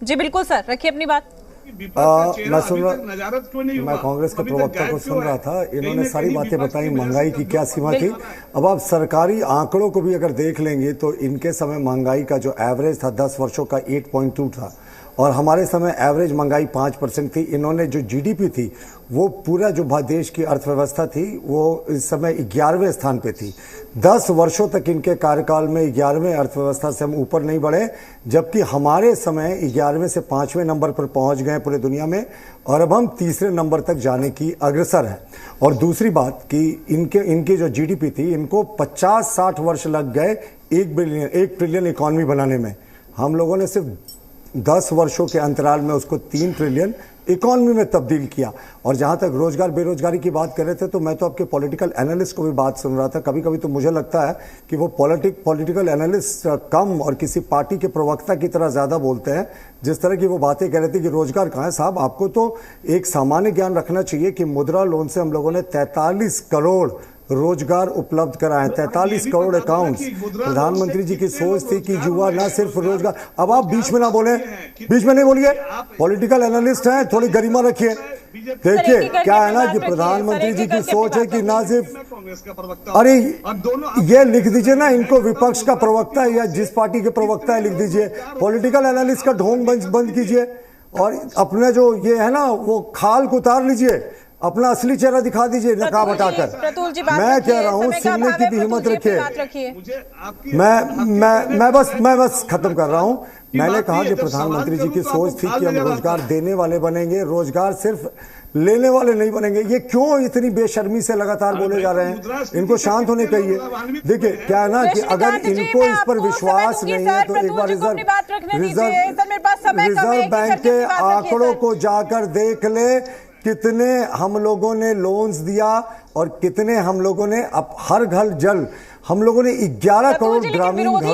जी बिल्कुल सर, रखिए अपनी बात। मैं कांग्रेस के प्रवक्ता को सुन रहा था, इन्होंने सारी बातें बताई, महंगाई की क्या सीमा थी। अब आप सरकारी आंकड़ों को भी अगर देख लेंगे तो इनके समय महंगाई का जो एवरेज था 10 वर्षों का 8.2 था और हमारे समय एवरेज महंगाई 5% थी। इन्होंने जो जीडीपी थी वो पूरा जो देश की अर्थव्यवस्था थी वो इस समय 11वें स्थान पे थी। 10 वर्षों तक इनके कार्यकाल में 11वें अर्थव्यवस्था से हम ऊपर नहीं बढ़े, जबकि हमारे समय 11वें से 5वें नंबर पर पहुंच गए पूरे दुनिया में और अब हम तीसरे नंबर तक जाने की अग्रसर है। और दूसरी बात कि इनकी जो जीडीपी थी, इनको 50-60 वर्ष लग गए 1 ट्रिलियन इकॉनमी बनाने में। हम लोगों ने सिर्फ 10 वर्षों के अंतराल में उसको 3 ट्रिलियन इकॉनमी में तब्दील किया। और जहां तक रोजगार बेरोजगारी की बात कर रहे थे तो मैं तो आपके पॉलिटिकल एनालिस्ट को भी बात सुन रहा था। कभी कभी तो मुझे लगता है कि वो पॉलिटिकल एनालिस्ट कम और किसी पार्टी के प्रवक्ता की तरह ज्यादा बोलते हैं। जिस तरह की वो बातें कह रहे थे कि रोजगार कहाँ है, साहब आपको तो एक सामान्य ज्ञान रखना चाहिए कि मुद्रा लोन से हम लोगों ने 43 करोड़ रोजगार उपलब्ध कराए, 43 करोड़ अकाउंट्स। प्रधानमंत्री जी की सोच थी कि युवा ना सिर्फ रोजगार। अब आप बीच में ना बोले, बीच में नहीं बोलिए, पॉलिटिकल एनालिस्ट हैं, थोड़ी गरिमा रखिए। देखिए क्या है ना कि प्रधानमंत्री जी की सोच है कि ना सिर्फ, अरे ये लिख दीजिए ना, इनको विपक्ष का प्रवक्ता या जिस पार्टी के प्रवक्ता है लिख दीजिए। पॉलिटिकल एनालिस्ट का ढोंग बंद कीजिए और अपने जो ये है ना वो खाल को उतार लीजिए, अपना असली चेहरा दिखा दीजिए नकाब हटाकर। मैं कह रहा हूं सुनने की भी हिम्मत रखिए। मैं बस खत्म कर रहा हूं। मैंने कहा कि प्रधानमंत्री जी की सोच थी कि हम रोजगार देने वाले बनेंगे, रोजगार सिर्फ लेने वाले नहीं बनेंगे। ये क्यों इतनी बेशर्मी से लगातार बोले जा रहे हैं? इनको शांत होने कहिए। देखिए क्या है ना कि अगर इनको इस पर विश्वास नहीं है तो एक बार रिजर्व बैंक के आंकड़ों को जाकर देख ले, कितने हम लोगों ने लोन्स दिया और कितने हम लोगों ने अब हर घर जल, हम लोगों ने 11 करोड़ ग्रामीण घरों